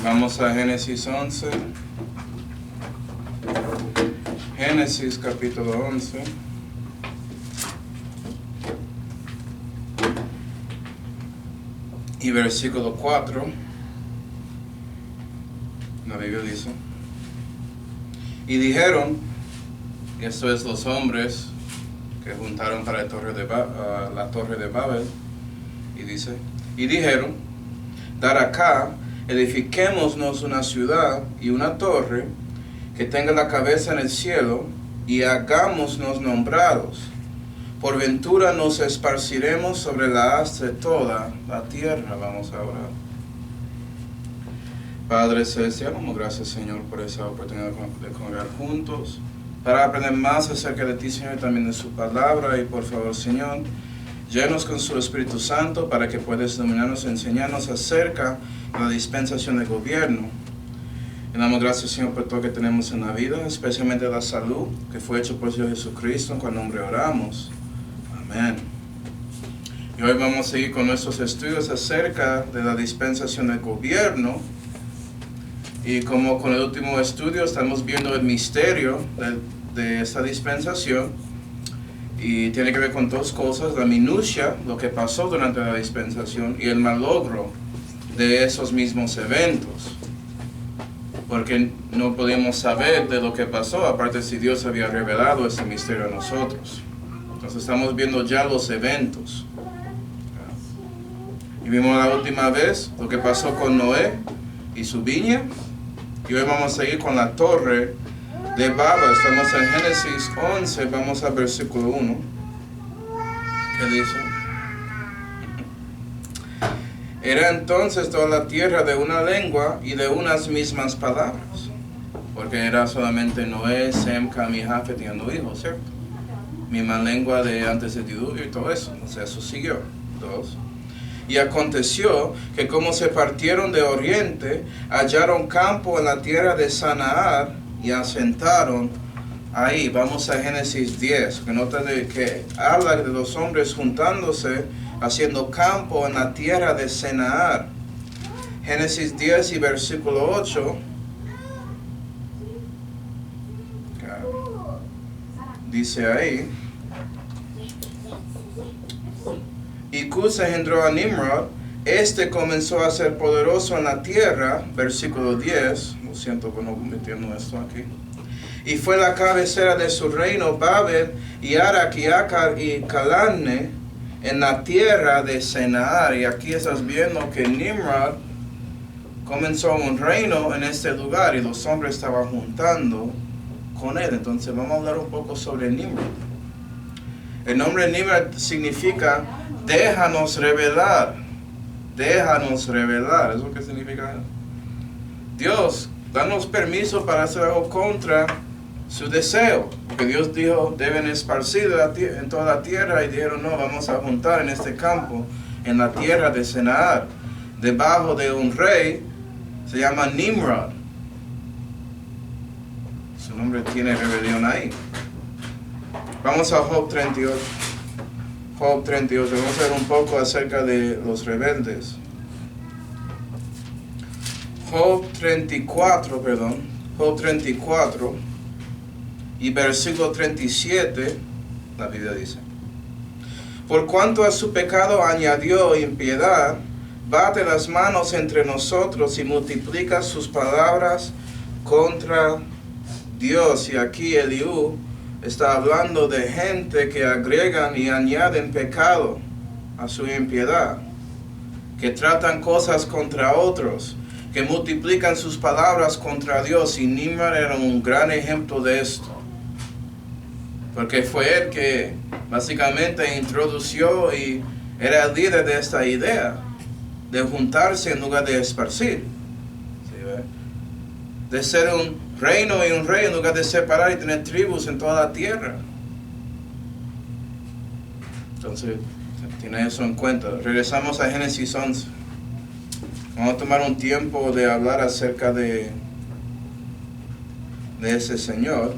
Vamos a Génesis 11. Génesis capítulo 11. Y versículo 4. La Biblia dice: y dijeron, y esto es los hombres que juntaron para la torre de Babel, y dice, y dijeron, dar acá, edifiquémonos una ciudad y una torre que tenga la cabeza en el cielo, y hagámonos nombrados. Por ventura nos esparciremos sobre la haz de toda la tierra. Vamos a orar. Padre Celestial, damos gracias, Señor, por esa oportunidad de congregar juntos, para aprender más acerca de ti, Señor, y también de su palabra. Y por favor, Señor, llénanos con su Espíritu Santo para que puedas dominarnos y enseñarnos acerca de la dispensación del gobierno. Y damos gracias, Señor, por todo lo que tenemos en la vida, especialmente la salud que fue hecho por Señor Jesucristo, en cuyo nombre oramos. Amén. Y hoy vamos a seguir con nuestros estudios acerca de la dispensación del gobierno. Y como con el último estudio estamos viendo el misterio de esta dispensación. Y tiene que ver con dos cosas: la minucia, lo que pasó durante la dispensación, y el malogro de esos mismos eventos. Porque no podíamos saber de lo que pasó, aparte si Dios había revelado ese misterio a nosotros. Entonces estamos viendo ya los eventos. Y vimos la última vez lo que pasó con Noé y su viña. Y hoy vamos a seguir con la torre de Babel. Estamos en Génesis 11, vamos al versículo 1. ¿Qué dice? Era entonces toda la tierra de una lengua y de unas mismas palabras. Porque era solamente Noé, Sem, Cam y Jafet teniendo hijos, ¿cierto? Misma lengua de antes del diluvio y todo eso. O sea, eso siguió. 2. Y aconteció que como se partieron de oriente, hallaron campo en la tierra de Sanaar y asentaron ahí. Vamos a Génesis 10, que nota de que habla de los hombres juntándose, haciendo campo en la tierra de Sanaar. Génesis 10 y versículo 8. Dice ahí: y Cus engendró a Nimrod, este comenzó a ser poderoso en la tierra, versículo 10, lo siento por no metiendo esto aquí, y fue la cabecera de su reino Babel, y Arak, y Acar, y Calane, en la tierra de Sanaar. Y aquí estás viendo que Nimrod comenzó un reino en este lugar, y los hombres estaban juntando con él. Entonces vamos a hablar un poco sobre Nimrod. El nombre Nimrod significa déjanos revelar. Déjanos revelar. ¿Eso qué significa? Dios, danos permiso para hacer algo contra su deseo. Porque Dios dijo, deben esparcir en toda la tierra. Y dijeron, no, vamos a juntar en este campo, en la tierra de Sanaar, debajo de un rey, se llama Nimrod. Su nombre tiene rebelión ahí. Vamos a Job 38. Job 38. Vamos a ver un poco acerca de los rebeldes. Job 34, Job 34 y versículo 37, la Biblia dice: por cuanto a su pecado añadió impiedad, bate las manos entre nosotros y multiplica sus palabras contra Dios. Y aquí Eliú está hablando de gente que agregan y añaden pecado a su impiedad, que tratan cosas contra otros, que multiplican sus palabras contra Dios. Y Nimrod era un gran ejemplo de esto, porque fue él que básicamente introdució y era el líder de esta idea de juntarse en lugar de esparcir. ¿Sí, ve? De ser un reino y un rey en lugar de separar y tener tribus en toda la tierra. Entonces, tiene eso en cuenta. Regresamos a Génesis 11. Vamos a tomar un tiempo de hablar acerca de ese Señor.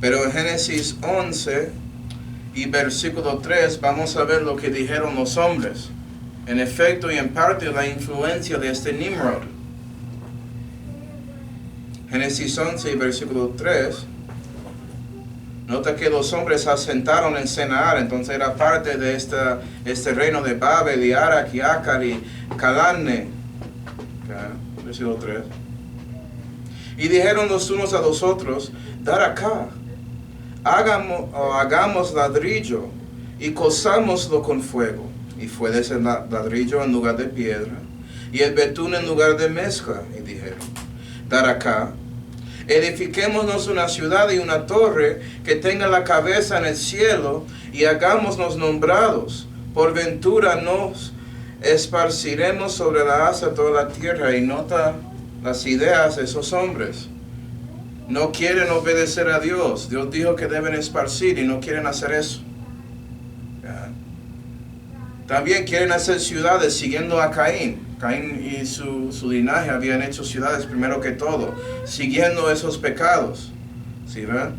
Pero en Génesis 11 y versículo 3 vamos a ver lo que dijeron los hombres. En efecto y en parte la influencia de este Nimrod. Génesis 11 y versículo 3. Nota que los hombres se asentaron en Senaar, entonces era parte de este reino de Babel y Arak y Akar y Calane. Versículo 3. Y dijeron los unos a los otros, dar acá, hagamos ladrillo y cosámoslo con fuego. Y fue de ese ladrillo en lugar de piedra, y el betún en lugar de mezcla. Y dijeron, dar acá, edifiquémonos una ciudad y una torre que tenga la cabeza en el cielo, y hagámonos nombrados. Por ventura nos esparciremos sobre la haz de toda la tierra. Y nota las ideas de esos hombres. No quieren obedecer a Dios. Dios dijo que deben esparcir y no quieren hacer eso. También quieren hacer ciudades siguiendo a Caín. Caín y su linaje habían hecho ciudades primero que todo, siguiendo esos pecados. ¿Sí ven?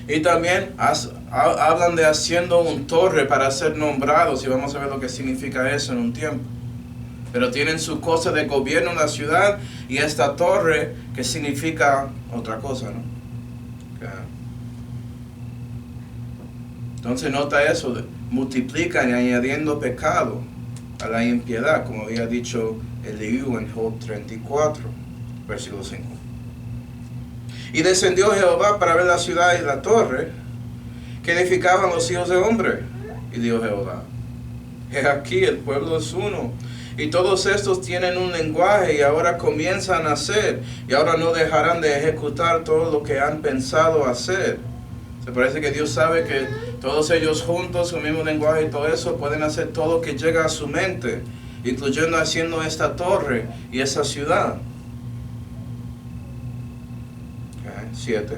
Y también hablan de haciendo un torre para ser nombrados, y vamos a ver lo que significa eso en un tiempo. Pero tienen su cosa de gobierno en la ciudad y esta torre que significa otra cosa, ¿no? Entonces nota eso, multiplican y añadiendo pecado a la impiedad, como había dicho Eliú en Job 34, versículo 5. Y descendió Jehová para ver la ciudad y la torre que edificaban los hijos de hombre. Y dijo Jehová, he aquí el pueblo es uno, y todos estos tienen un lenguaje y ahora comienzan a hacer, y ahora no dejarán de ejecutar todo lo que han pensado hacer. Se parece que Dios sabe que todos ellos juntos, con el mismo lenguaje y todo eso, pueden hacer todo lo que llega a su mente, incluyendo haciendo esta torre y esa ciudad. 7.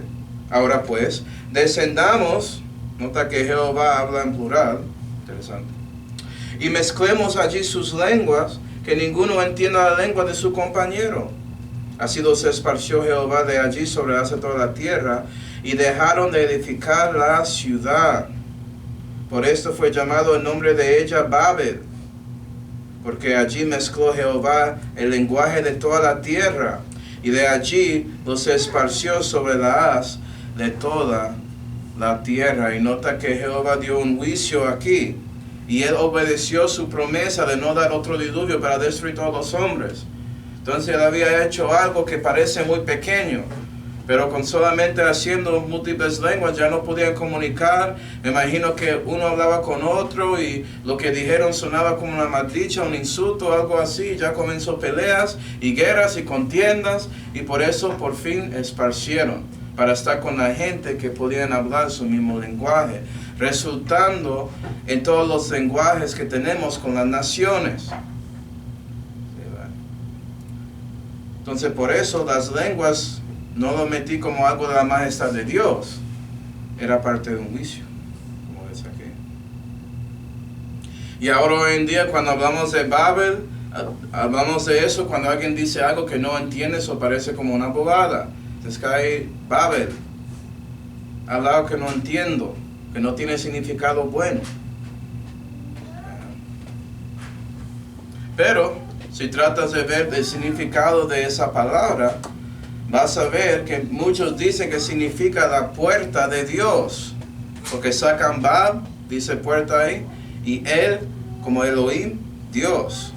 Ahora pues, descendamos, nota que Jehová habla en plural, interesante, y mezclemos allí sus lenguas, que ninguno entienda la lengua de su compañero. Así los esparció Jehová de allí sobre la haz de toda la tierra, y dejaron de edificar la ciudad. Por esto fue llamado el nombre de ella Babel, porque allí mezcló Jehová el lenguaje de toda la tierra, y de allí los esparció sobre la haz de toda la tierra. Y nota que Jehová dio un juicio aquí, y él obedeció su promesa de no dar otro diluvio para destruir todos los hombres. Entonces él había hecho algo que parece muy pequeño, pero con solamente haciendo múltiples lenguas ya no podían comunicar. Me imagino que uno hablaba con otro y lo que dijeron sonaba como una maldicha, un insulto, algo así. Ya comenzó peleas y guerras y contiendas, y por eso por fin esparcieron para estar con la gente que podían hablar su mismo lenguaje, resultando en todos los lenguajes que tenemos con las naciones. Entonces por eso las lenguas no lo metí como algo de la majestad de Dios, era parte de un juicio, como ves aquí. Y ahora hoy en día cuando hablamos de Babel, hablamos de eso cuando alguien dice algo que no entiendes o parece como una bobada. Entonces cae Babel, algo que no entiendo, que no tiene significado bueno. Pero si tratas de ver el significado de esa palabra, vas a ver que muchos dicen que significa la puerta de Dios, porque sacan Bab, dice puerta ahí, y él como Elohim, Dios.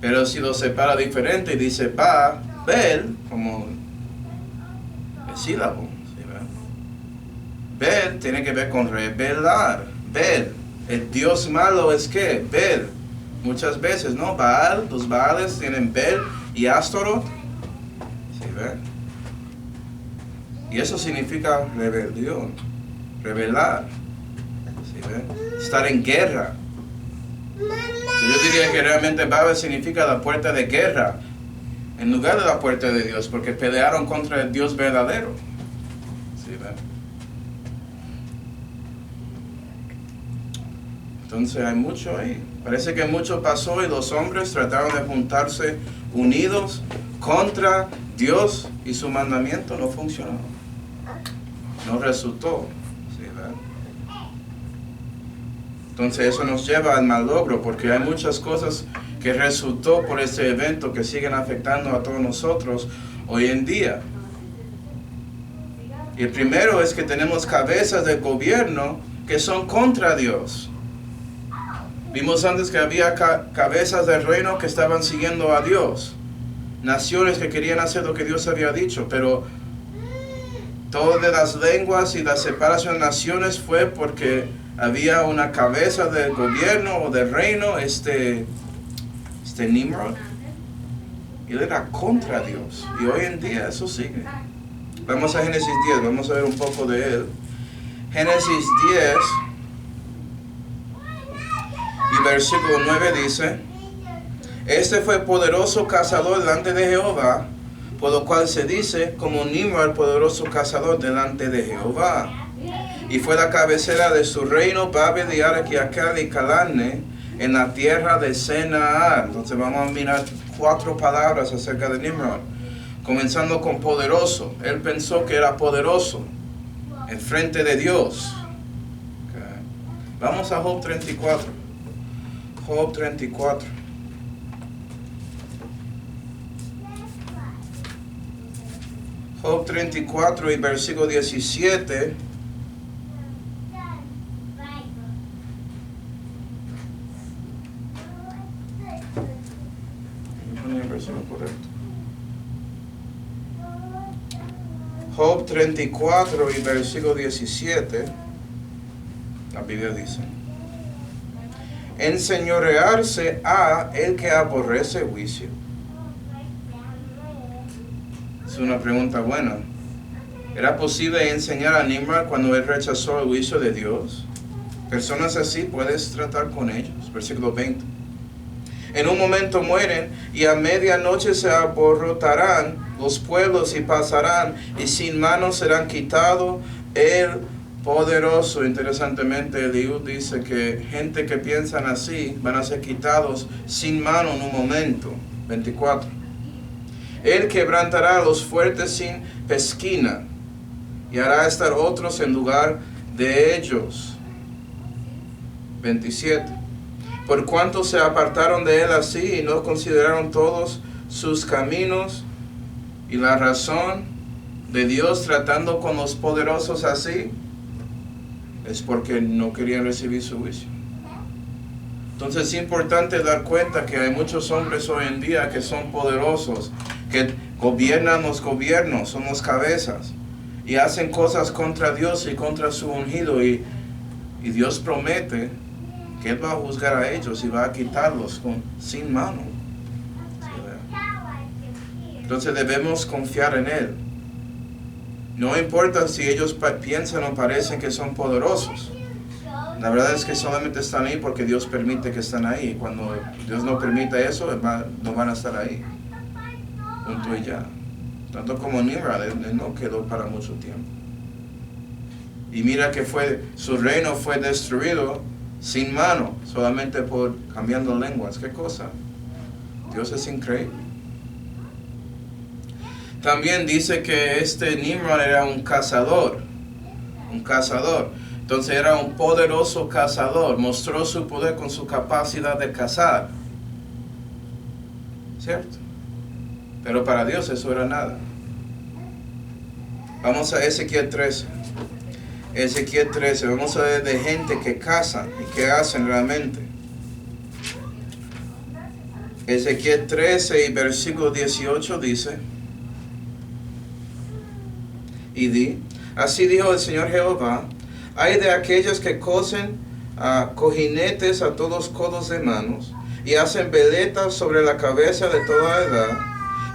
Pero si lo separa diferente y dice Babel, como el sílabo, ¿sí? Bel tiene que ver con revelar. Bel, el Dios malo es que Bel, muchas veces, ¿no? Baal, los Baales tienen Bel y Astaroth, ¿sí ven? Y eso significa rebelión, rebelar, ¿sí ven? Estar en guerra. Yo diría que realmente Babel significa la puerta de guerra, en lugar de la puerta de Dios, porque pelearon contra el Dios verdadero, ¿sí ven? Entonces hay mucho ahí. Parece que mucho pasó y los hombres trataron de juntarse unidos contra Dios y su mandamiento no funcionó. no resultó. ¿Sí, verdad? Entonces eso nos lleva al malogro, porque hay muchas cosas que resultó por este evento que siguen afectando a todos nosotros hoy en día. Y el primero es que tenemos cabezas del gobierno que son contra Dios. Vimos antes que había cabezas del reino que estaban siguiendo a Dios. Naciones que querían hacer lo que Dios había dicho, pero todo de las lenguas y la separación de naciones fue porque había una cabeza del gobierno o del reino, Nimrod, y él era contra Dios. Y hoy en día eso sigue. Vamos a Génesis 10, vamos a ver un poco de él. Génesis 10 y versículo 9 dice: Este fue poderoso cazador delante de Jehová, por lo cual se dice, como Nimrod, poderoso cazador delante de Jehová. Y fue la cabecera de su reino, Babel y Arac y Akkad y Calane, en la tierra de Senaar. Entonces vamos a mirar 4 palabras acerca de Nimrod. Comenzando con poderoso. Él pensó que era poderoso en frente de Dios. Okay. Vamos a Job 34. Job 34. Job 34 y versículo 17. Correcto. Job 34 y versículo 17, la Biblia dice: enseñorearse a el que aborrece juicio. Es una pregunta buena. ¿Era posible enseñar a Nimrod cuando él rechazó el juicio de Dios? Personas así puedes tratar con ellos. Versículo 20. En un momento mueren, y a medianoche se aborrotarán los pueblos y pasarán, y sin mano serán quitados el poderoso. Interesantemente, Eliud dice que gente que piensan así van a ser quitados sin mano en un momento. 24. Él quebrantará a los fuertes sin pesquina, y hará estar otros en lugar de ellos. 27. Por cuanto se apartaron de él así y no consideraron todos sus caminos, y la razón de Dios tratando con los poderosos así es porque no querían recibir su juicio. Entonces es importante dar cuenta que hay muchos hombres hoy en día que son poderosos, que gobiernan los gobiernos, son las cabezas, y hacen cosas contra Dios y contra su ungido, y Dios promete que Él va a juzgar a ellos y va a quitarlos sin mano. Entonces debemos confiar en Él. No importa si ellos piensan o parecen que son poderosos. La verdad es que solamente están ahí porque Dios permite que estén ahí. Cuando Dios no permite eso, no van a estar ahí. Punto y ya. Tanto como Nimrod, él no quedó para mucho tiempo. Y mira que su reino fue destruido sin mano, solamente por cambiando lenguas. ¿Qué cosa? Dios es increíble. También dice que Nimrod era un cazador. Un cazador. Entonces era un poderoso cazador. Mostró su poder con su capacidad de cazar. ¿Cierto? Pero para Dios eso era nada. Vamos a Ezequiel 13. Ezequiel 13, vamos a ver de gente que cazan y que hacen realmente. Ezequiel 13 y versículo 18 dice: y di, así dijo el Señor Jehová, hay de aquellos que cosen cojinetes a todos codos de manos, y hacen veletas sobre la cabeza de toda edad,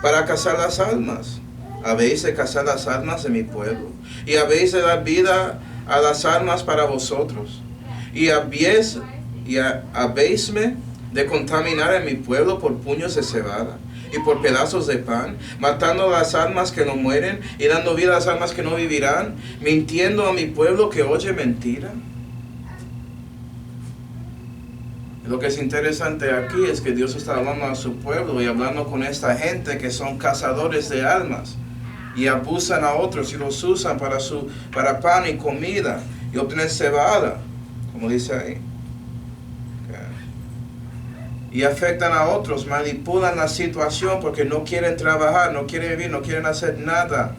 para cazar las almas. Habéis de cazar las almas de mi pueblo, y habéis de dar vida a las almas para vosotros, y habéisme de contaminar en mi pueblo por puños de cebada y por pedazos de pan, matando las almas que no mueren y dando vida a las almas que no vivirán, mintiendo a mi pueblo que oye mentira. Lo que es interesante aquí es que Dios está hablando a su pueblo y hablando con esta gente que son cazadores de almas. y abusan a otros y los usan para pan y comida y obtener cebada, como dice ahí. Y afectan a otros, manipulan la situación porque no quieren trabajar, no quieren vivir, no quieren hacer nada.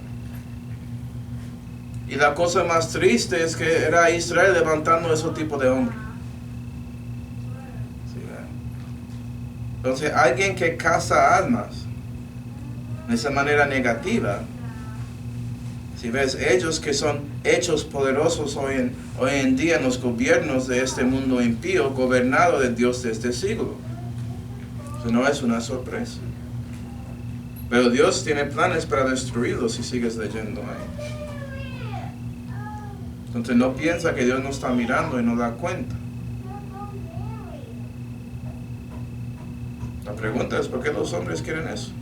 Y la cosa más triste es que era Israel levantando ese tipo de hombres. ¿Sí? Entonces, alguien que caza almas de esa manera negativa, si ves, ellos que son hechos poderosos hoy en día en los gobiernos de este mundo impío, gobernado de Dios de este siglo. Eso no es una sorpresa. Pero Dios tiene planes para destruirlos si sigues leyendo ahí. Entonces no piensa que Dios no está mirando y no da cuenta. La pregunta es ¿por qué los hombres quieren eso?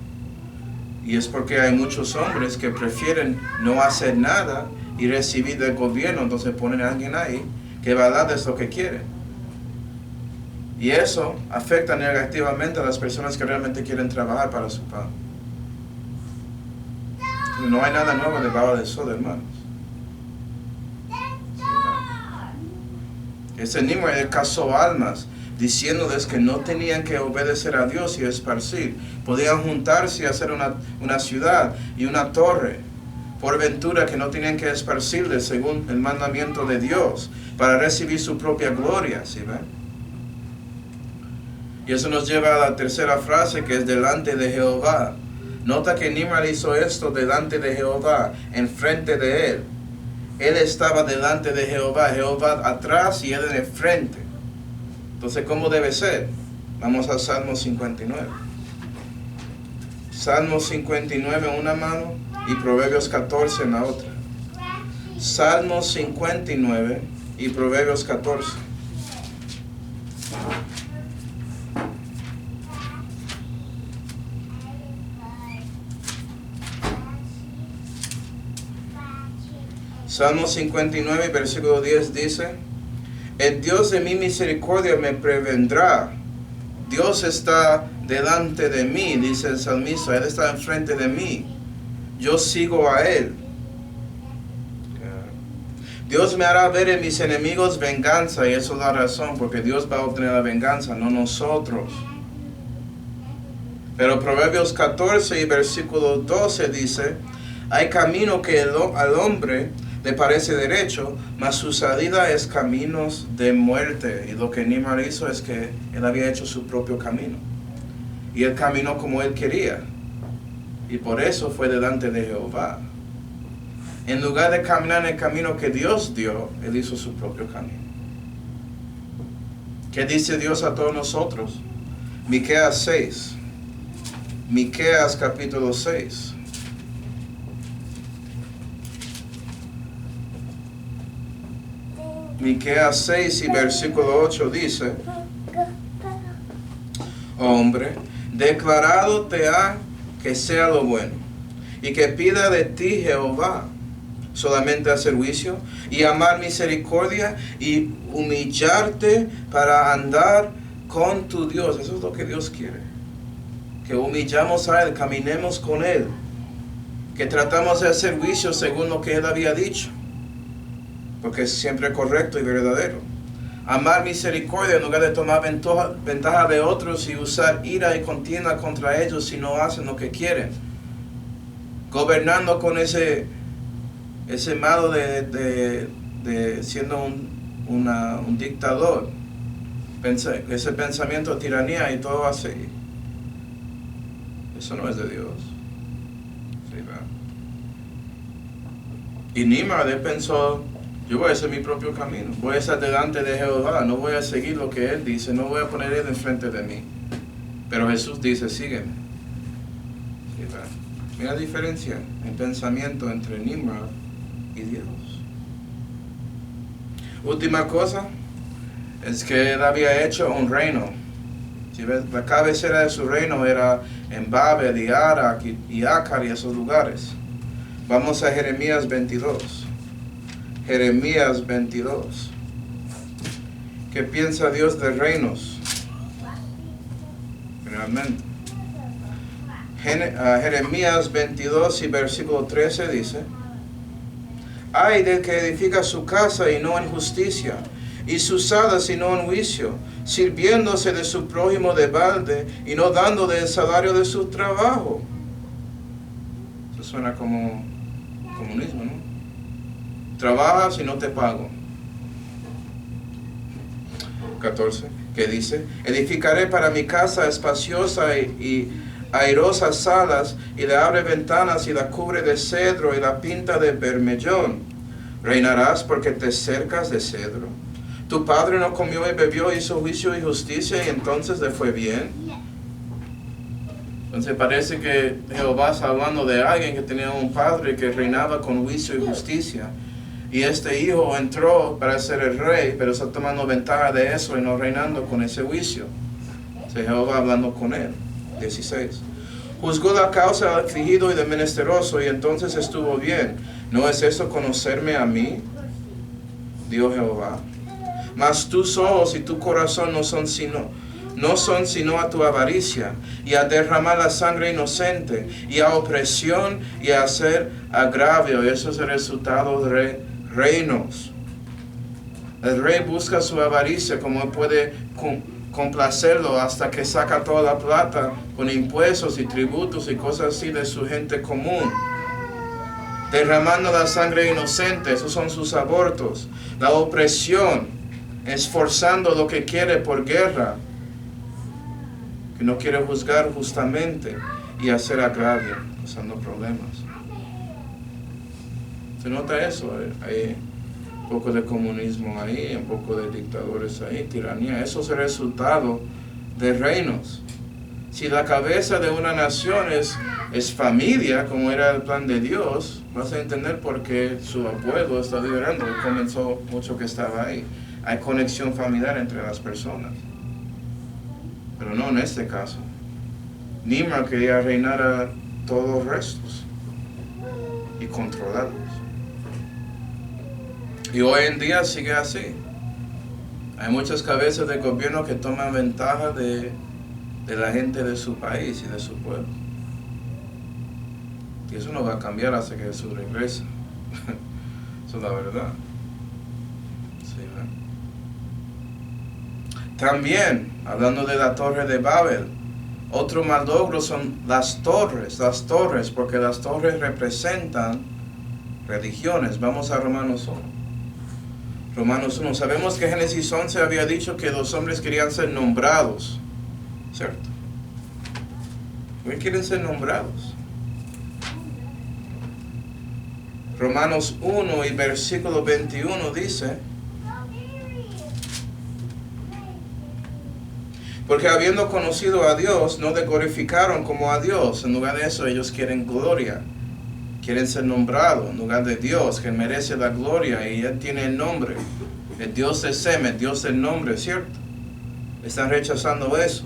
Y es porque hay muchos hombres que prefieren no hacer nada y recibir del gobierno, entonces ponen a alguien ahí que va a darles lo que quiere. Y eso afecta negativamente a las personas que realmente quieren trabajar para su pan. No hay nada nuevo debajo del sol, hermanos. Ese Nimrod cazó almas, diciéndoles que no tenían que obedecer a Dios y esparcir. Podían juntarse y hacer una ciudad y una torre, por ventura que no tenían que esparcirles según el mandamiento de Dios, para recibir su propia gloria, ¿sí ven? Y eso nos lleva a la tercera frase, que es delante de Jehová. Nota que Nimrod hizo esto delante de Jehová, enfrente de él. Él estaba delante de Jehová, Jehová atrás y él en el frente. Entonces, ¿cómo debe ser? Vamos a Salmo 59. Salmo 59 en una mano y Proverbios 14 en la otra. Salmo 59 y Proverbios 14. Salmo 59, versículo 10 dice: el Dios de mi misericordia me prevendrá. Dios está delante de mí, dice el salmista. Él está enfrente de mí. Yo sigo a Él. Dios me hará ver en mis enemigos venganza, y eso es la razón, porque Dios va a obtener la venganza, no nosotros. Pero Proverbios 14 y versículo 12 dice: hay camino que al hombre le parece derecho, mas su salida es caminos de muerte. Y lo que Nimrod hizo es que él había hecho su propio camino. Y él caminó como él quería. Y por eso fue delante de Jehová. En lugar de caminar en el camino que Dios dio, él hizo su propio camino. ¿Qué dice Dios a todos nosotros? Miqueas 6. Miqueas capítulo 6. Miqueas 6 y versículo 8 dice: hombre, declarado te ha que sea lo bueno, y que pida de ti Jehová solamente hacer juicio, y amar misericordia, y humillarte para andar con tu Dios. Eso es lo que Dios quiere, que humillamos a Él, caminemos con Él, que tratamos de hacer juicio según lo que Él había dicho, porque es siempre correcto y verdadero. Amar misericordia en lugar de tomar ventaja de otros y usar ira y contienda contra ellos si no hacen lo que quieren. Gobernando con ese malo de siendo un dictador. Ese pensamiento de tiranía y todo así. Eso no es de Dios. ¿Sí, ¿verdad? Y Nimrod pensó: yo voy a hacer mi propio camino, voy a estar delante de Jehová, no voy a seguir lo que Él dice, no voy a poner Él enfrente de mí. Pero Jesús dice: sígueme. ¿Sí, verdad? Mira la diferencia en pensamiento entre Nimrod y Dios. Última cosa es que Él había hecho un reino. ¿Sí ves? La cabecera de su reino era en Babel y Arak y Acar y esos lugares. Vamos a Jeremías 22. Jeremías 22. ¿Qué piensa Dios de reinos? Realmente. Jeremías 22 y versículo 13 dice: Ay del que edifica su casa y no en justicia, y sus salas y no en juicio, sirviéndose de su prójimo de balde y no dándole el salario de su trabajo. Eso suena como comunismo, ¿no? Trabajas y no te pago. 14, que dice: Edificaré para mi casa espaciosa y airosas salas, y le abre ventanas y la cubre de cedro y la pinta de bermellón. Reinarás porque te cercas de cedro. Tu padre no comió y bebió, hizo juicio y justicia, y entonces le fue bien. Entonces parece que Jehová está hablando de alguien que tenía un padre que reinaba con juicio y justicia. Y este hijo entró para ser el rey, pero está tomando ventaja de eso y no reinando con ese juicio. Entonces Jehová hablando con él. 16. Juzgó la causa del afligido y del menesteroso, y entonces estuvo bien. ¿No es eso conocerme a mí? Dijo Jehová. Mas tus ojos y tu corazón no son sino a tu avaricia, y a derramar la sangre inocente, y a opresión, y a hacer agravio. Y eso es el resultado de reinos. El rey busca su avaricia, como él puede complacerlo hasta que saca toda la plata con impuestos y tributos y cosas así de su gente común. Derramando la sangre inocente, esos son sus abortos. La opresión, esforzando lo que quiere por guerra, que no quiere juzgar justamente, y hacer agravio, causando problemas. ¿Se nota eso? Hay un poco de comunismo ahí, un poco de dictadores ahí, tiranía. Eso es el resultado de reinos. Si la cabeza de una nación es familia, como era el plan de Dios, vas a entender por qué su abuelo está liderando. Comenzó mucho que estaba ahí. Hay conexión familiar entre las personas. Pero no en este caso. Nimrod quería reinar a todos los restos y controlarlos. Y hoy en día sigue así. Hay muchas cabezas de gobierno que toman ventaja de la gente de su país y de su pueblo. Y eso no va a cambiar hasta que Jesús regrese. Eso es la verdad. Sí, ¿verdad? También, hablando de la torre de Babel, otro malogro son las torres, porque las torres representan religiones. Vamos a Romanos 1. Romanos 1. Sabemos que Génesis 11 había dicho que los hombres querían ser nombrados, ¿cierto? ¿Por qué quieren ser nombrados? Romanos 1 y versículo 21 dice: Porque habiendo conocido a Dios, no le glorificaron como a Dios. En lugar de eso, ellos quieren gloria. Quieren ser nombrados en lugar de Dios, que merece la gloria, y Él tiene el nombre. El Dios de Sem, el Dios del nombre, ¿cierto? Están rechazando eso.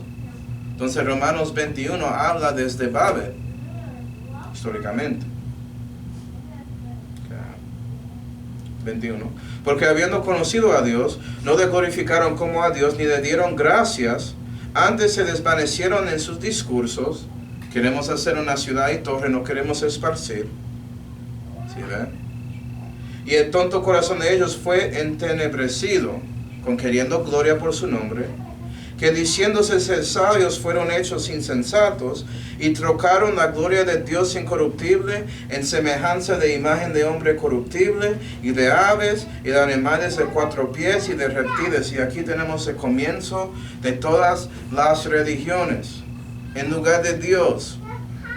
Entonces Romanos 21 habla desde Babel, históricamente. 21. Porque habiendo conocido a Dios, no le glorificaron como a Dios, ni le dieron gracias. Antes se desvanecieron en sus discursos. Queremos hacer una ciudad y torre, no queremos esparcir. ¿Sí ven? Y el tonto corazón de ellos fue entenebrecido, con queriendo gloria por su nombre, que diciéndose ser sabios fueron hechos insensatos, y trocaron la gloria de Dios incorruptible en semejanza de imagen de hombre corruptible, y de aves, y de animales de 4 pies, y de reptiles. Y aquí tenemos el comienzo de todas las religiones. En lugar de Dios,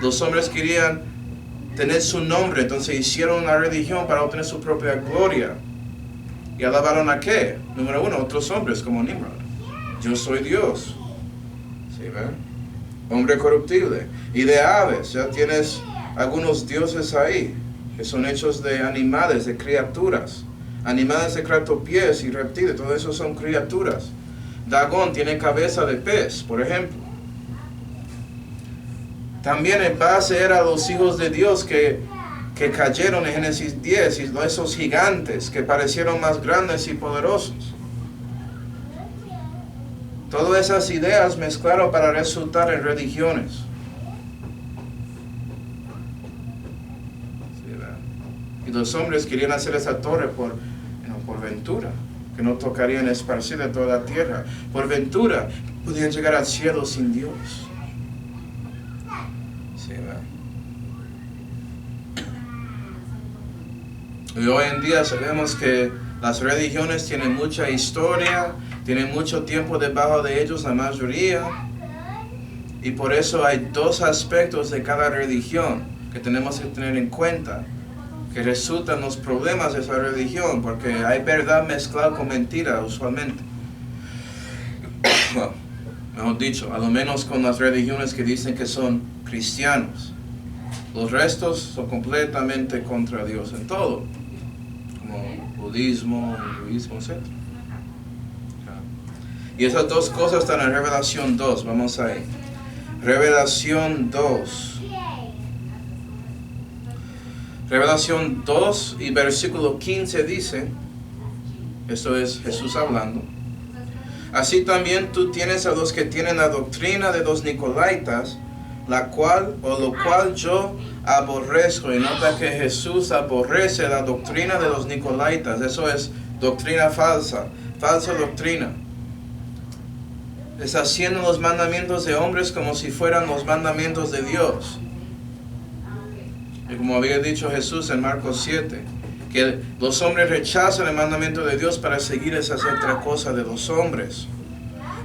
los hombres querían tener su nombre, entonces hicieron una religión para obtener su propia gloria. ¿Y alabaron a qué? Número 1, otros hombres como Nimrod. Yo soy Dios. ¿Sí ven? Hombre corruptible. Y de aves, ya tienes algunos dioses ahí, que son hechos de animales, de criaturas. Animales de 4 pies y reptiles, todo eso son criaturas. Dagón tiene cabeza de pez, por ejemplo. También en base eran los hijos de Dios que cayeron en Génesis 10, y esos gigantes que parecieron más grandes y poderosos. Todas esas ideas mezclaron para resultar en religiones. Y los hombres querían hacer esa torre por ventura, que no tocarían esparcir de toda la tierra. Por ventura podían llegar al cielo sin Dios. Sí, ¿verdad? Y hoy en día sabemos que las religiones tienen mucha historia, tienen mucho tiempo debajo de ellos, la mayoría. Y por eso hay dos aspectos de cada religión que tenemos que tener en cuenta, que resultan los problemas de esa religión, porque hay verdad mezclada con mentira usualmente. Bueno, mejor dicho, a lo menos con las religiones que dicen que son cristianos. Los restos son completamente contra Dios en todo, como budismo, hinduismo, etc. Y esas dos cosas están en Revelación 2, vamos ahí. Revelación 2. Revelación 2 y versículo 15 dice, esto es Jesús hablando, así también tú tienes a los que tienen la doctrina de los Nicolaitas, lo cual yo aborrezco. Y nota que Jesús aborrece la doctrina de los Nicolaitas. Eso es doctrina falsa, falsa doctrina. Está haciendo los mandamientos de hombres como si fueran los mandamientos de Dios. Y como había dicho Jesús en Marcos 7, que los hombres rechazan el mandamiento de Dios para seguir esa otra cosa de los hombres.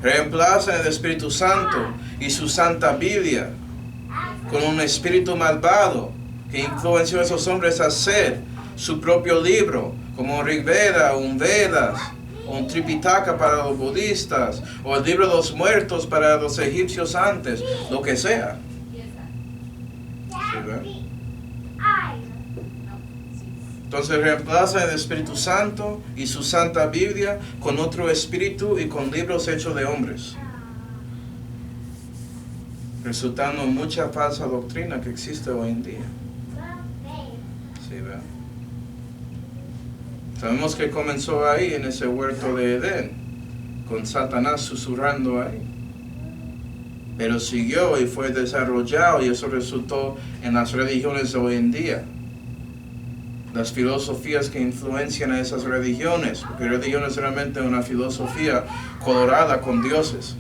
Reemplazan el Espíritu Santo y su Santa Biblia con un espíritu malvado que influenció a esos hombres a hacer su propio libro, como Rig Veda, un Vedas, o un Tripitaka para los budistas, o el libro de los muertos para los egipcios antes, lo que sea. ¿Sí, verdad? Entonces reemplazan el Espíritu Santo y su Santa Biblia con otro espíritu y con libros hechos de hombres, resultando en mucha falsa doctrina que existe hoy en día. ¿Sí, verdad? Sabemos que comenzó ahí en ese huerto de Edén, con Satanás susurrando ahí. Pero siguió y fue desarrollado, y eso resultó en las religiones de hoy en día. Las filosofías que influencian a esas religiones, porque religión es realmente una filosofía colorada con dioses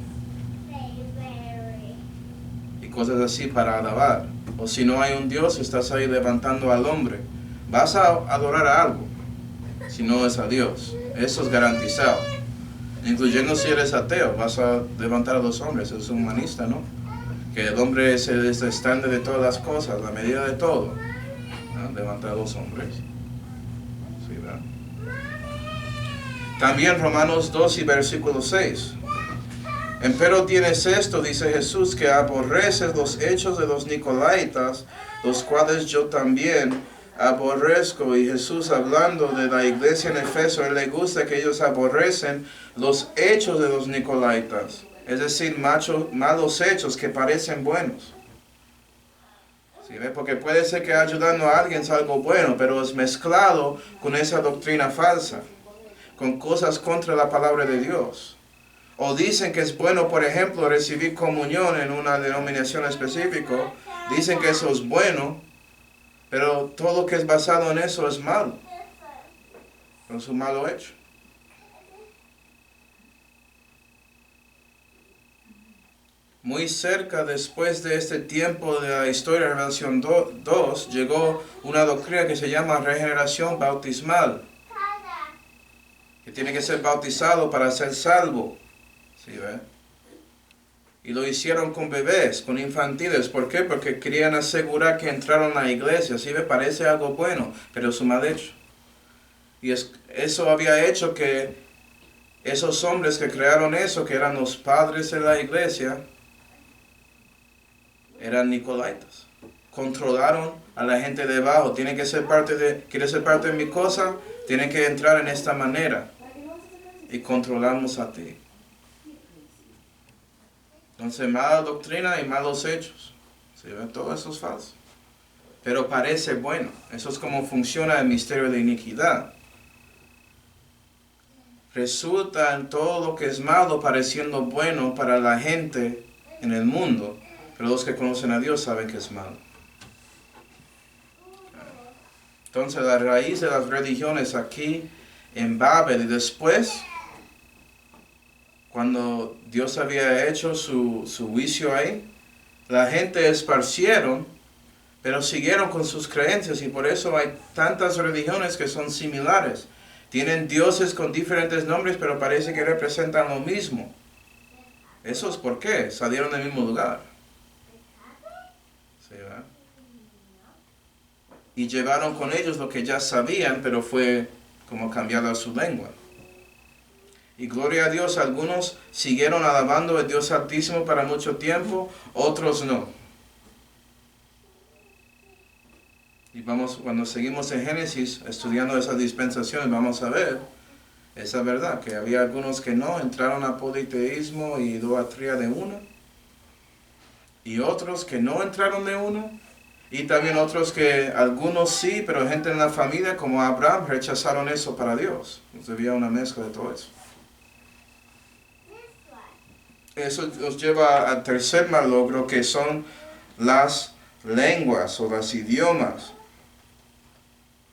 y cosas así para alabar. O si no hay un Dios, estás ahí levantando al hombre. Vas a adorar a algo, si no es a Dios. Eso es garantizado. Incluyendo si eres ateo, vas a levantar a los hombres. Es humanista, ¿no? Que el hombre es el estándar de todas las cosas, la medida de todo, ¿no? Levantar a los hombres. Sí, ¿verdad? También Romanos 2 y versículo 6. Empero tienes esto, dice Jesús, que aborreces los hechos de los Nicolaitas, los cuales yo también aborrezco. Y Jesús, hablando de la iglesia en Efeso, él le gusta que ellos aborrecen los hechos de los Nicolaitas, es decir, malos hechos que parecen buenos. ¿Sí? Porque puede ser que ayudando a alguien es algo bueno, pero es mezclado con esa doctrina falsa, con cosas contra la palabra de Dios. O dicen que es bueno, por ejemplo, recibir comunión en una denominación específica. Dicen que eso es bueno, pero todo lo que es basado en eso es malo. Es un malo hecho. Muy cerca después de este tiempo de la historia de Revelación 2, llegó una doctrina que se llama regeneración bautismal, que tiene que ser bautizado para ser salvo. ¿Sí, ve? Y lo hicieron con bebés, con infantiles. ¿Por qué? Porque querían asegurar que entraron a la iglesia. ¿Sí, ve? Parece algo bueno, pero es un mal hecho. Y eso había hecho que esos hombres que crearon eso, que eran los padres de la iglesia, eran Nicolaitas. Controlaron a la gente de abajo. ¿Quiere ser parte de mi cosa? Tiene que entrar en esta manera. Y controlamos a ti. Entonces, mala doctrina y malos hechos. ¿Sí? Todo eso es falso. Pero parece bueno. Eso es como funciona el misterio de iniquidad. Resulta en todo lo que es malo pareciendo bueno para la gente en el mundo. Pero los que conocen a Dios saben que es malo. Entonces la raíz de las religiones aquí en Babel y después, cuando Dios había hecho su juicio ahí, la gente esparcieron, pero siguieron con sus creencias y por eso hay tantas religiones que son similares. Tienen dioses con diferentes nombres, pero parece que representan lo mismo. Eso es por qué salieron del mismo lugar. ¿Sí, verdad? Y llevaron con ellos lo que ya sabían, pero fue como cambiado a su lengua. Y gloria a Dios, algunos siguieron alabando al Dios Altísimo para mucho tiempo, otros no. Y cuando seguimos en Génesis, estudiando esas dispensaciones, vamos a ver esa verdad, que había algunos que no, entraron a politeísmo y idolatría de uno, y otros que no entraron de uno, y también otros que algunos sí, pero gente en la familia como Abraham rechazaron eso para Dios. Entonces había una mezcla de todo eso. Eso nos lleva al tercer malogro, que son las lenguas o los idiomas.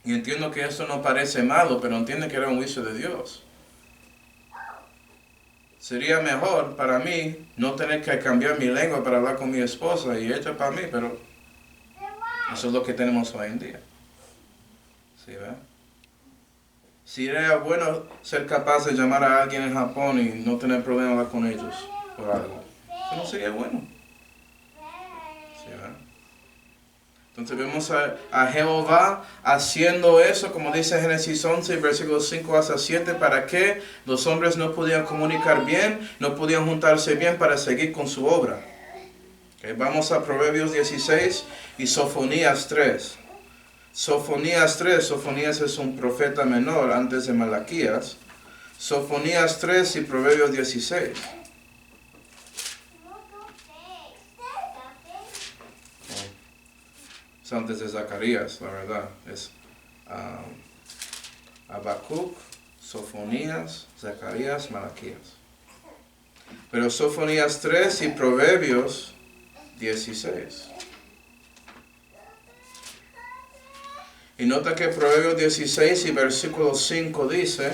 Y entiendo que esto no parece malo, pero entiende que era un juicio de Dios. Sería mejor para mí no tener que cambiar mi lengua para hablar con mi esposa y ella para mí, pero eso es lo que tenemos hoy en día. ¿Sí, verdad? Si era bueno ser capaz de llamar a alguien en Japón y no tener problema hablar con ellos por algo, eso no sería bueno. ¿Sí, verdad? Entonces vemos a Jehová haciendo eso, como dice Génesis 11, versículos 5 hasta 7, para que los hombres no podían comunicar bien, no podían juntarse bien para seguir con su obra. Okay, vamos a Proverbios 16 y Sofonías 3. Sofonías 3, Sofonías es un profeta menor antes de Malaquías. Sofonías 3 y Proverbios 16. Es antes de Zacarías, la verdad. Es Habacuc, Sofonías, Zacarías, Malaquías. Pero Sofonías 3 y Proverbios 16. Y nota que Proverbios 16 y versículo 5 dice: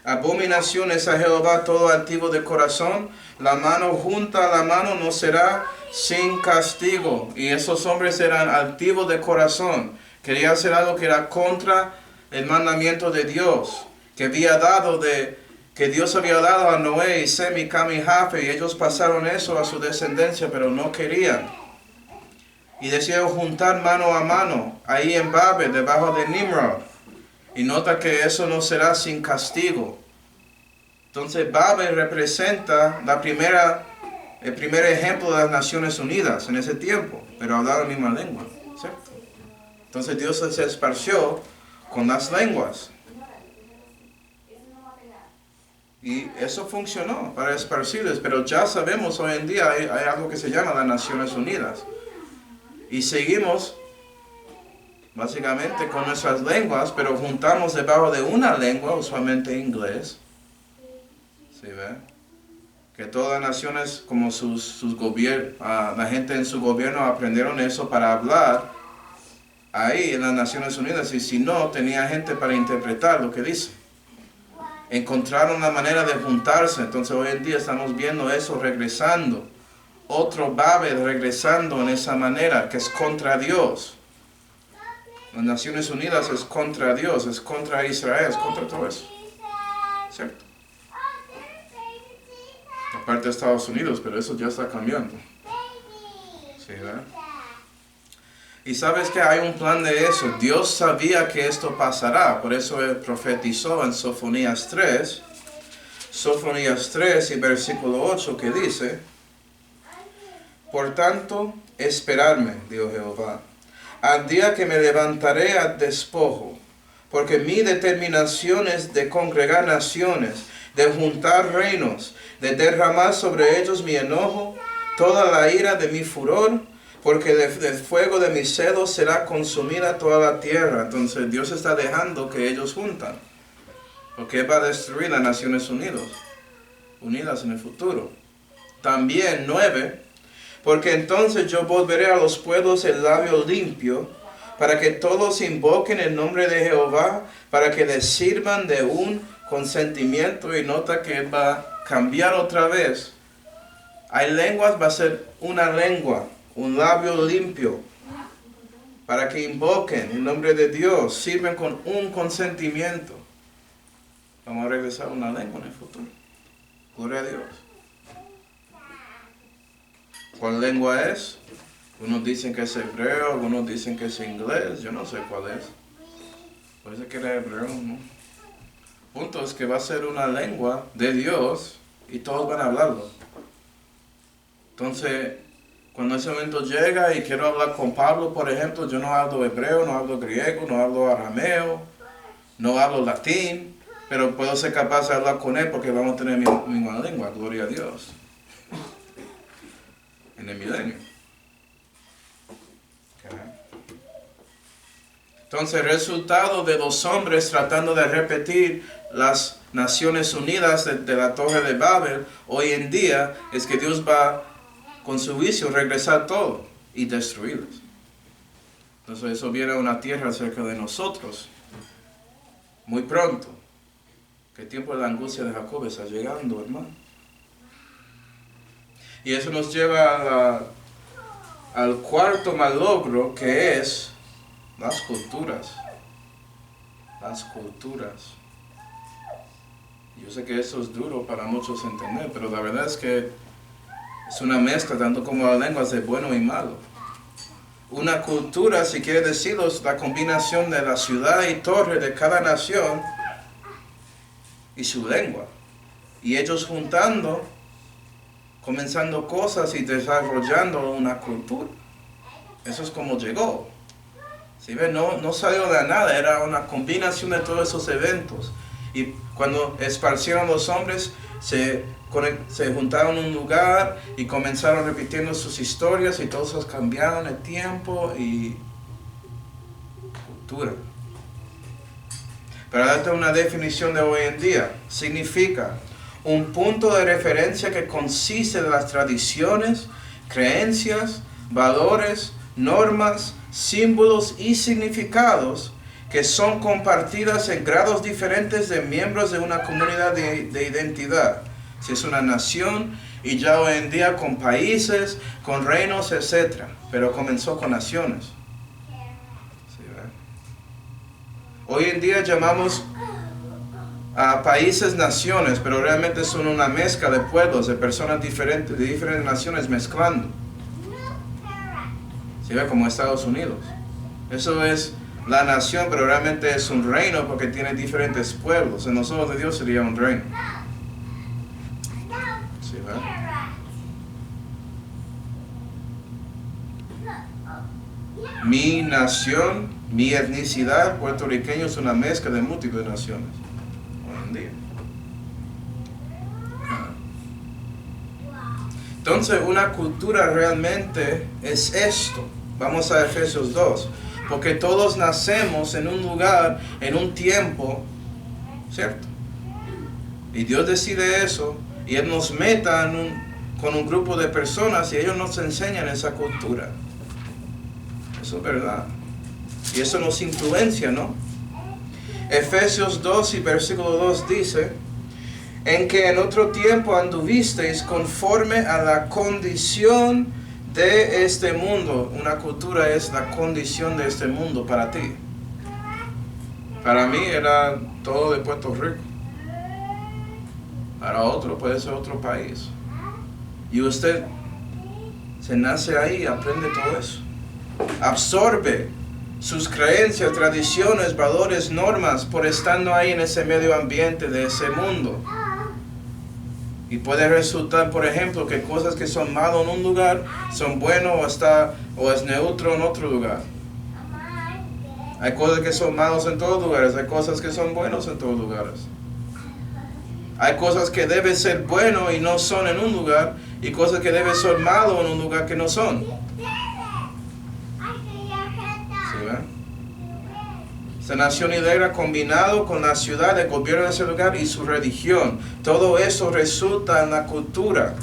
abominación es a Jehová todo altivo de corazón, la mano junta a la mano no será sin castigo. Y esos hombres eran altivos de corazón, querían hacer algo que era contra el mandamiento de Dios, que Dios había dado a Noé y Sem y Cam y Jafe, y ellos pasaron eso a su descendencia, pero no querían. Y decidieron juntar mano a mano, ahí en Babel, debajo de Nimrod. Y nota que eso no será sin castigo. Entonces Babel representa el primer ejemplo de las Naciones Unidas en ese tiempo, pero hablaba la misma lengua, ¿cierto? Entonces Dios se esparció con las lenguas. Y eso funcionó para esparcirles, pero ya sabemos hoy en día hay algo que se llama las Naciones Unidas. Y seguimos básicamente con nuestras lenguas, pero juntamos debajo de una lengua, usualmente inglés. ¿Sí ve? Que todas las naciones, como sus gobiernos, la gente en su gobierno aprendieron eso para hablar ahí en las Naciones Unidas, y si no, tenía gente para interpretar lo que dice. Encontraron la manera de juntarse, entonces hoy en día estamos viendo eso regresando. Otro Babel regresando en esa manera, que es contra Dios. Las Naciones Unidas es contra Dios, es contra Israel, es contra todo eso. ¿Cierto? Aparte de Estados Unidos, pero eso ya está cambiando. ¿Sí, verdad? Y sabes que hay un plan de eso. Dios sabía que esto pasará, por eso él profetizó en Sofonías 3. Sofonías 3 y versículo 8 que dice: por tanto, esperadme, dijo Jehová, al día que me levantaré al despojo, porque mi determinación es de congregar naciones, de juntar reinos, de derramar sobre ellos mi enojo, toda la ira de mi furor, porque del fuego de mi celo será consumida toda la tierra. Entonces Dios está dejando que ellos juntan, porque va a destruir las Naciones Unidas en el futuro. También 9, porque entonces yo volveré a los pueblos el labio limpio, para que todos invoquen el nombre de Jehová, para que les sirvan de un consentimiento. Y nota que va a cambiar otra vez. Hay lenguas, va a ser una lengua, un labio limpio, para que invoquen el nombre de Dios, sirven con un consentimiento. Vamos a regresar a una lengua en el futuro. Gloria a Dios. ¿Cuál lengua es? Unos dicen que es hebreo, algunos dicen que es inglés, yo no sé cuál es. Puede ser que era hebreo, ¿no? Punto es que va a ser una lengua de Dios y todos van a hablarlo. Entonces, cuando ese momento llega y quiero hablar con Pablo, por ejemplo, yo no hablo hebreo, no hablo griego, no hablo arameo, no hablo latín, pero puedo ser capaz de hablar con él porque vamos a tener mi misma lengua, gloria a Dios. En el milenio. Entonces, el resultado de los hombres tratando de repetir las Naciones Unidas de la Torre de Babel hoy en día es que Dios va con su juicio regresar todo y destruirlos. Entonces eso viene a una tierra cerca de nosotros muy pronto. Que el tiempo de la angustia de Jacob está llegando, hermano. Y eso nos lleva al cuarto malogro, que es las culturas. Las culturas. Yo sé que eso es duro para muchos entender, pero la verdad es que es una mezcla, tanto como las lenguas, de bueno y malo. Una cultura, si quiere decirlo, es la combinación de la ciudad y torre de cada nación y su lengua. Y ellos juntando, comenzando cosas y desarrollando una cultura. Eso es como llegó. ¿Sí ven? No salió de nada, era una combinación de todos esos eventos. Y cuando esparcieron los hombres, se juntaron en un lugar y comenzaron repitiendo sus historias y todos cambiaron el tiempo y cultura. Para darte una definición de hoy en día, significa un punto de referencia que consiste de las tradiciones, creencias, valores, normas, símbolos y significados que son compartidas en grados diferentes de miembros de una comunidad de identidad. Si es una nación, y ya hoy en día con países, con reinos, etc. Pero comenzó con naciones. ¿Sí, verdad? Hoy en día llamamos a países naciones, pero realmente son una mezcla de pueblos, de personas diferentes, de diferentes naciones mezclando. ¿Sí, ve? Como Estados Unidos. Eso es la nación, pero realmente es un reino porque tiene diferentes pueblos. En los ojos de Dios sería un reino. ¿Sí, verdad? Mi nación, mi etnicidad, puertorriqueño, es una mezcla de múltiples naciones. Hoy en día. Entonces, una cultura realmente es esto. Vamos a Efesios 2. Porque todos nacemos en un lugar, en un tiempo, ¿cierto? Y Dios decide eso, y Él nos meta con un grupo de personas y ellos nos enseñan esa cultura. Eso es verdad. Y eso nos influencia, ¿no? Efesios 2 y versículo 2 dice: en que en otro tiempo anduvisteis conforme a la condición de este mundo. Una cultura es la condición de este mundo para ti. Para mí era todo de Puerto Rico. Para otro puede ser otro país. Y usted se nace ahí y aprende todo eso. Absorbe sus creencias, tradiciones, valores, normas por estando ahí en ese medio ambiente de ese mundo. Y puede resultar, por ejemplo, que cosas que son malas en un lugar son buenas o es neutro en otro lugar. Hay cosas que son malas en todos lugares, hay cosas que son buenas en todos lugares. Hay cosas que deben ser buenas y no son en un lugar, y cosas que deben ser malas en un lugar que no son. ¿Sí ven? Esta nación ideal combinado con la ciudad, el gobierno de ese lugar y su religión. Todo eso resulta en la cultura.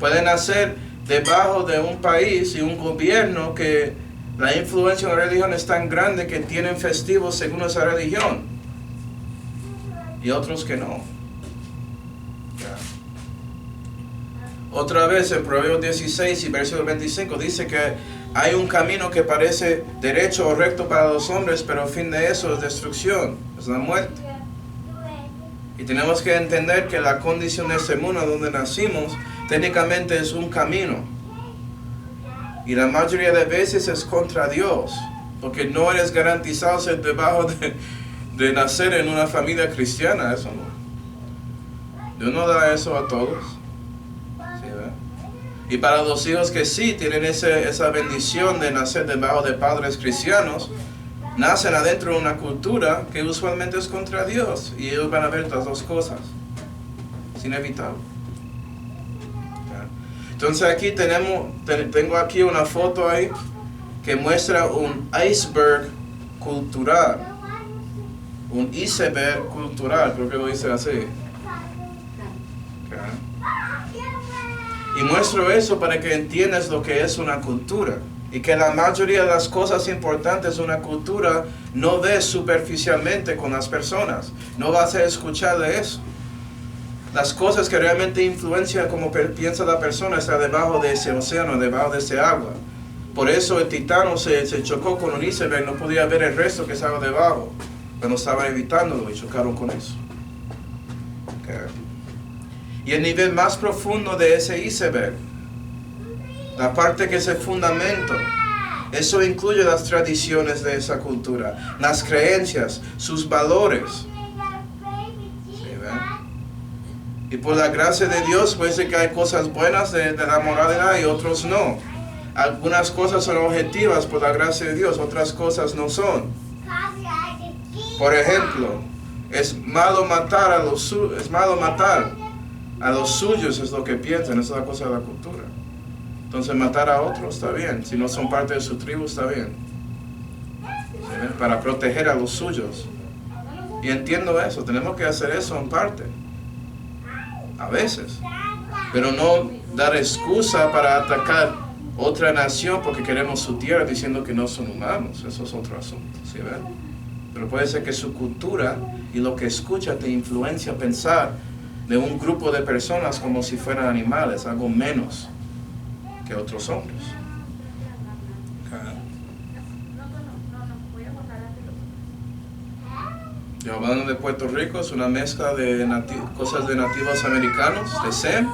Pueden nacer debajo de un país y un gobierno que La influencia de la religión es tan grande que tienen festivos según esa religión y otros que no. Otra vez en Proverbios 16 y versículo 25 dice que hay un camino que parece derecho o recto para los hombres, pero el fin de eso es destrucción, es la muerte. Y tenemos que entender que la condición de este mundo donde nacimos técnicamente es un camino. Y la mayoría de veces es contra Dios, porque no eres garantizado ser debajo de nacer en una familia cristiana, eso no. Dios no da eso a todos. Y para los hijos que sí tienen esa bendición de nacer debajo de padres cristianos, nacen adentro de una cultura que usualmente es contra Dios. Y ellos van a ver las dos cosas. Es inevitable. Entonces aquí tengo aquí una foto ahí que muestra un iceberg cultural. Un iceberg cultural, creo que lo dice así. Y muestro eso para que entiendas lo que es una cultura. Y que la mayoría de las cosas importantes de una cultura no ves superficialmente con las personas. No vas a escuchar de eso. Las cosas que realmente influencian cómo piensa la persona están debajo de ese océano, debajo de ese agua. Por eso el Titano se chocó con un iceberg, no podía ver el resto que estaba debajo. Pero estaban evitándolo y chocaron con eso. Okay. Y el nivel más profundo de ese iceberg, la parte que es el fundamento, eso incluye las tradiciones de esa cultura, las creencias, sus valores. ¿Sí, ven? Y por la gracia de Dios puede ser que hay cosas buenas de la moralidad y otros no. Algunas cosas son objetivas por la gracia de Dios, otras cosas no son. Por ejemplo, es malo matar a los suyos, es lo que piensan, es la cosa de la cultura. Entonces matar a otros está bien, si no son parte de su tribu está bien. ¿Sí? Para proteger a los suyos. Y entiendo eso, tenemos que hacer eso en parte. A veces. Pero no dar excusa para atacar otra nación porque queremos su tierra diciendo que no son humanos. Eso es otro asunto, ¿sí ven? Pero puede ser que su cultura y lo que escucha te influencia a pensar de un grupo de personas como si fueran animales, algo menos que otros hombres. Y hablando de Puerto Rico, es una mezcla de cosas de nativos americanos, de Sem,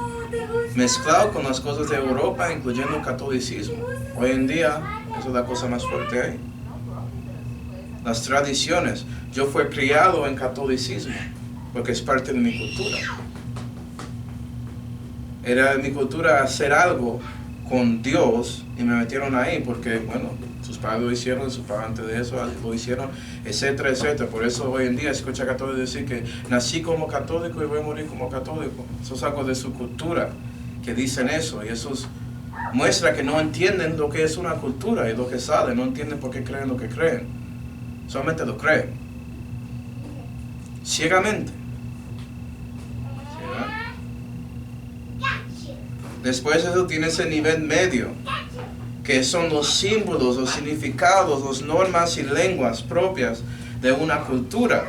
mezclado con las cosas de Europa, incluyendo el catolicismo. Hoy en día, eso es la cosa más fuerte ahí. Las tradiciones. Yo fui criado en catolicismo, porque es parte de mi cultura. Era mi cultura hacer algo con Dios y me metieron ahí porque, bueno, sus padres lo hicieron, sus padres antes de eso lo hicieron, etcétera, etcétera. Por eso hoy en día escucha católicos decir que nací como católico y voy a morir como católico. Eso es algo de su cultura, que dicen eso, y eso muestra que no entienden lo que es una cultura y lo que sale, no entienden por qué creen lo que creen. Solamente lo creen. Ciegamente. Después eso tiene ese nivel medio, que son los símbolos, los significados, las normas y lenguas propias de una cultura.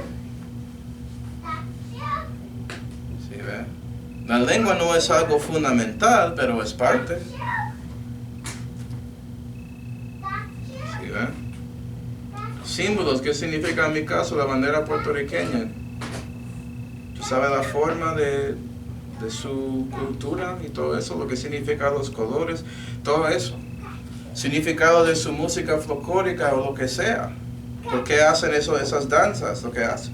¿Sí, ve? La lengua no es algo fundamental, pero es parte. ¿Sí, ve? Símbolos, ¿qué significa en mi caso la bandera puertorriqueña? ¿Tú sabes la forma de su cultura y todo eso, lo que significa los colores, todo eso? Significado de su música folclórica o lo que sea. ¿Por qué hacen eso, esas danzas, lo que hacen?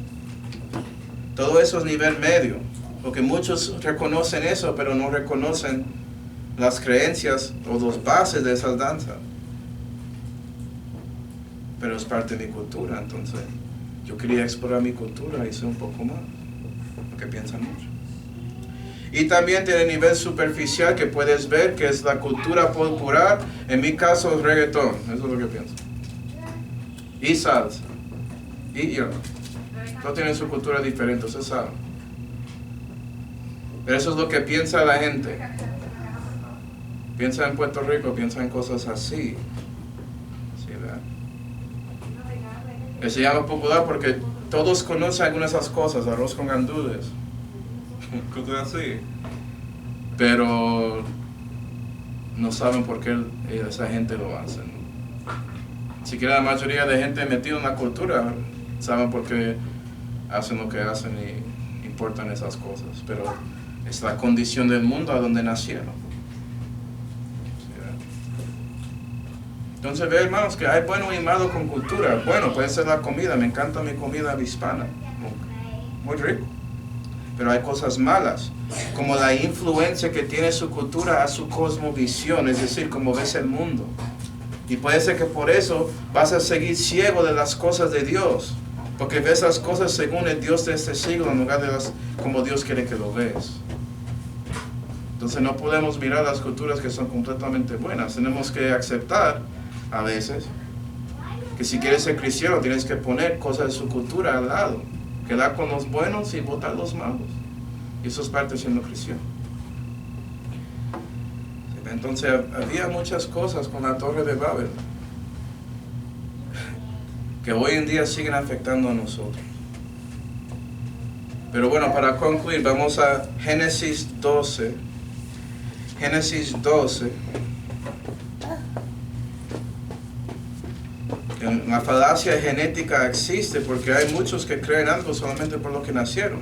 Todo eso es nivel medio, porque muchos reconocen eso, pero no reconocen las creencias o las bases de esas danzas. Pero es parte de mi cultura, entonces yo quería explorar mi cultura y sé un poco más, porque piensan mucho. Y también tiene nivel superficial que puedes ver que es la cultura popular, en mi caso es reggaetón, eso es lo que pienso. Y salsa. Y yo. Todos tienen su cultura diferente, usted sabe. Pero eso es lo que piensa la gente. Piensa en Puerto Rico, piensa en cosas así. ¿Sí que se llama popular porque todos conocen algunas de esas cosas, arroz con gandules, cosas así, pero no saben por qué esa gente lo hace. Ni siquiera la mayoría de gente metida en la cultura saben por qué hacen lo que hacen y importan esas cosas, pero es la condición del mundo a donde nacieron. Entonces ve, hermanos, que hay bueno y malo con cultura. Bueno, puede ser la comida, me encanta mi comida hispana, muy rico. Pero hay cosas malas, como la influencia que tiene su cultura a su cosmovisión, es decir, como ves el mundo. Y puede ser que por eso vas a seguir ciego de las cosas de Dios, porque ves las cosas según el Dios de este siglo en lugar de las como Dios quiere que lo ves. Entonces no podemos mirar las culturas que son completamente buenas. Tenemos que aceptar a veces que si quieres ser cristiano tienes que poner cosas de su cultura al lado, quedar con los buenos y votar los malos, y eso es parte de siendo cristiano. Entonces había muchas cosas con la Torre de Babel que hoy en día siguen afectando a nosotros. Pero bueno, para concluir vamos a Génesis 12. Génesis 12. La falacia genética existe porque hay muchos que creen algo solamente por lo que nacieron.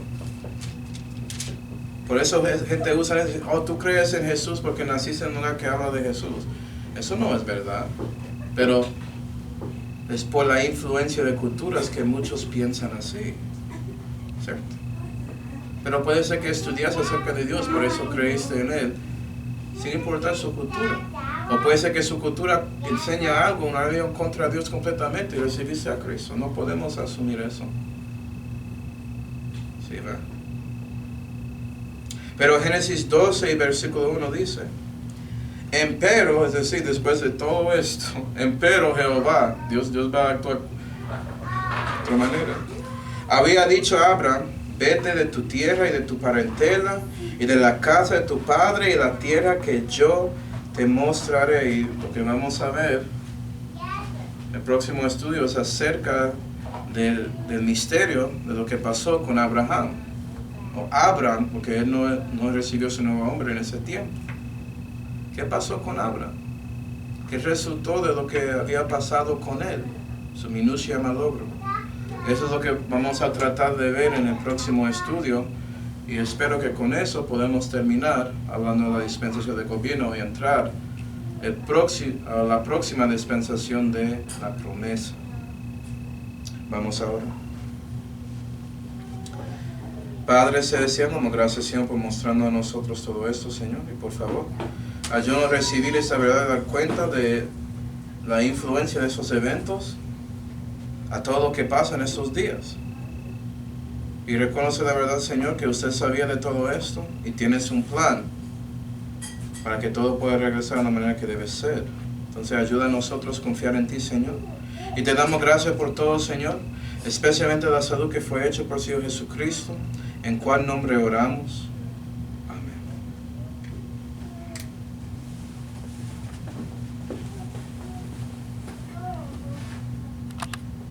Por eso gente usa, oh, tú crees en Jesús porque naciste en un lugar que habla de Jesús. Eso no es verdad. Pero es por la influencia de culturas que muchos piensan así. ¿Cierto? Pero puede ser que estudias acerca de Dios, por eso creíste en Él, sin importar su cultura. O puede ser que su cultura enseña algo, una religión contra Dios completamente y recibiste a Cristo. No podemos asumir eso. Sí, ¿verdad? Pero Génesis 12 y versículo 1 dice, empero, es decir, después de todo esto, empero Jehová, Dios va a actuar de otra manera, había dicho a Abraham, vete de tu tierra y de tu parentela y de la casa de tu padre y la tierra que yo te mostraré. Y lo que vamos a ver el próximo estudio es acerca del misterio de lo que pasó con Abraham, o Abraham, porque él no recibió su nuevo nombre en ese tiempo. ¿Qué pasó con Abraham? ¿Qué resultó de lo que había pasado con él? Su minucia malogro. Eso es lo que vamos a tratar de ver en el próximo estudio, y espero que con eso podamos terminar hablando de la dispensación de gobierno y entrar a la próxima dispensación de la promesa. Vamos ahora. Padre celestial, damos gracias, Señor, por mostrando a nosotros todo esto, Señor, y por favor, ayúdanos a recibir esta verdad y dar cuenta de la influencia de esos eventos a todo lo que pasa en estos días. Y reconoce la verdad, Señor, que usted sabía de todo esto y tienes un plan para que todo pueda regresar de la manera que debe ser. Entonces ayuda a nosotros a confiar en ti, Señor. Y te damos gracias por todo, Señor, especialmente la salud que fue hecha por Señor Jesucristo, en cual nombre oramos.